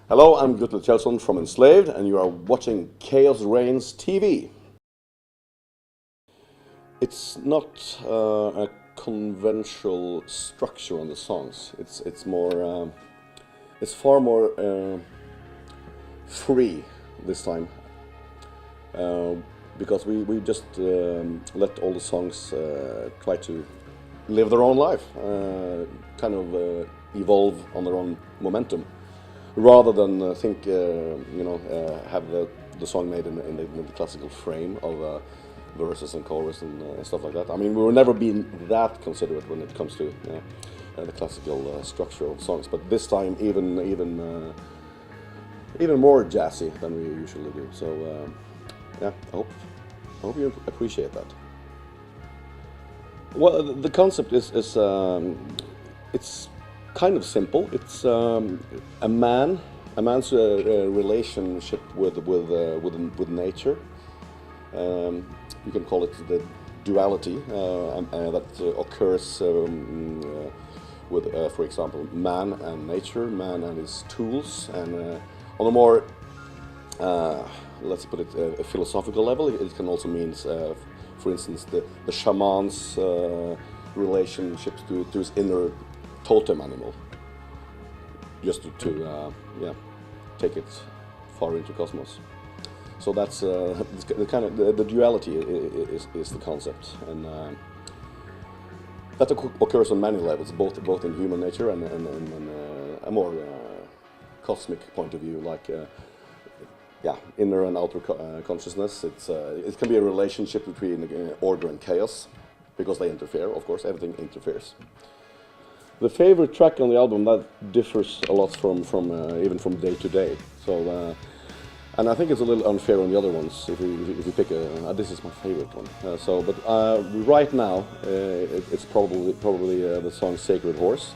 Hello, I'm Chelsson from Enslaved, and you are watching Chaos Reigns TV. It's not a conventional structure on the songs. It's more, it's far more free this time, because we just let all the songs try to live their own life, kind of evolve on their own momentum, rather than have the song made in the classical frame of verses and chorus and stuff like that. I mean, we will never be that considerate when it comes to the classical structure of songs, but this time even more jazzy than we usually do. So yeah, I hope you appreciate that. Well, the concept is it's kind of simple. It's a man's relationship with nature. You can call it the duality that occurs with, for example, man and nature, man and his tools, and on a more, let's put it, a philosophical level, it can also mean, for instance, the shaman's relationships to his inner totem animal, just to take it far into cosmos. So that's the kind of the duality is the concept, and that occurs on many levels, both in human nature and a more cosmic point of view, like inner and outer consciousness. It can be a relationship between order and chaos, because they interfere. Of course, everything interferes. The favorite track on the album, that differs a lot from even from day to day. So. And I think it's a little unfair on the other ones if you pick this is my favorite one. But right now it's probably the song "Sacred Horse."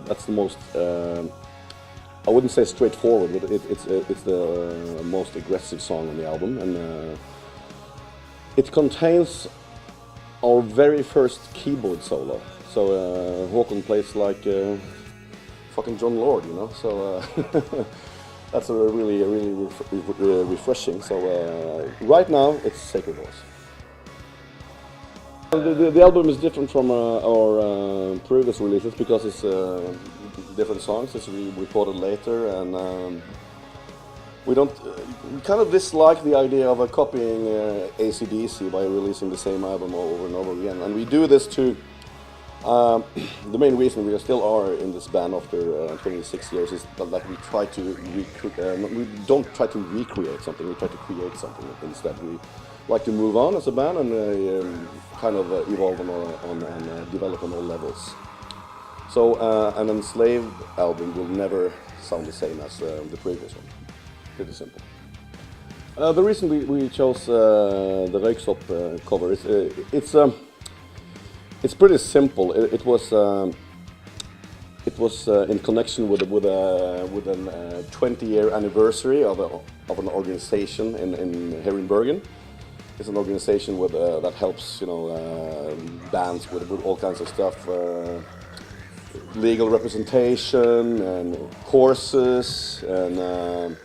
That's the most I wouldn't say straightforward, but it's the most aggressive song on the album, and it contains our very first keyboard solo. So Håkon plays like fucking John Lord, you know. So. That's really refreshing. So right now it's Sacred Horse. The album is different from our previous releases because it's different songs. It's recorded later, and we kind of dislike the idea of copying AC/DC by releasing the same album over and over again. And we do this to. The main reason we still are in this band after 26 years is that we try to we don't try to recreate something, we try to create something instead. We like to move on as a band and kind of evolve and develop on all levels. So an Enslaved album will never sound the same as the previous one. Pretty simple. The reason we chose the Röyksopp cover is it's pretty simple. It was in connection with an 20-year anniversary of an organization here in Bergen. It's an organization that helps bands with all kinds of stuff, legal representation and courses and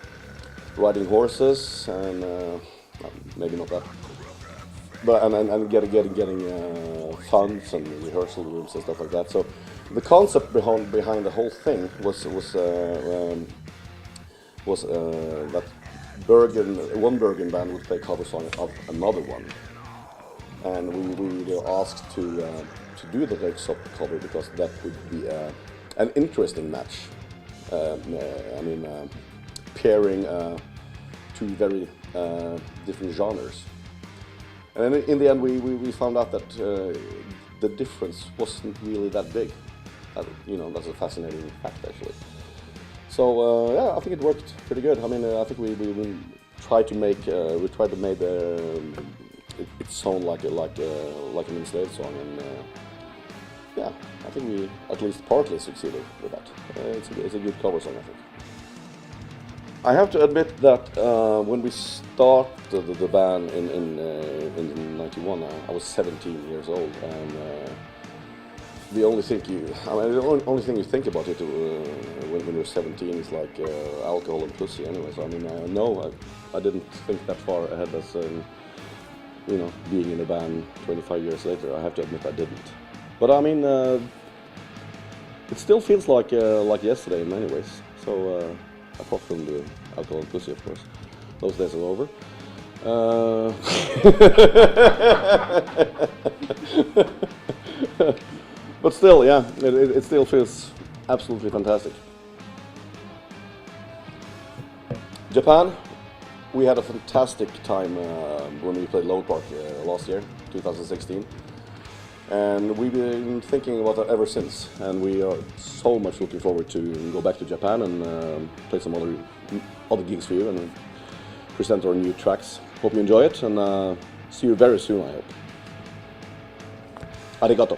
riding horses and maybe not that. But and getting funds and rehearsal rooms and stuff like that. So the concept behind the whole thing was that one Bergen band would play cover song of another one, and we were asked to do the Röyksopp cover because that would be an interesting match. Pairing two very different genres. And in the end, we found out that the difference wasn't really that big. That's a fascinating fact, actually. So yeah, I think it worked pretty good. I mean, I think we tried to make it sound like an Enslaved song, and yeah, I think we at least partly succeeded with that. It's a good cover song, I think. I have to admit that when we started the band in '91, I was 17 years old, and the only thing only thing you think about it when you're 17 is like alcohol and pussy. Anyway, so I mean, no, I didn't think that far ahead as being in a band 25 years later. I have to admit I didn't. But I mean, it still feels like yesterday in many ways. So apart from the alcohol and pussy, of course, those days are over. But still, yeah, it still feels absolutely fantastic. Japan, we had a fantastic time when we played Load Park last year, 2016. And we've been thinking about that ever since. And we are so much looking forward to go back to Japan and play some other gigs for you and present our new tracks. Hope you enjoy it, and see you very soon, I hope. Arigato.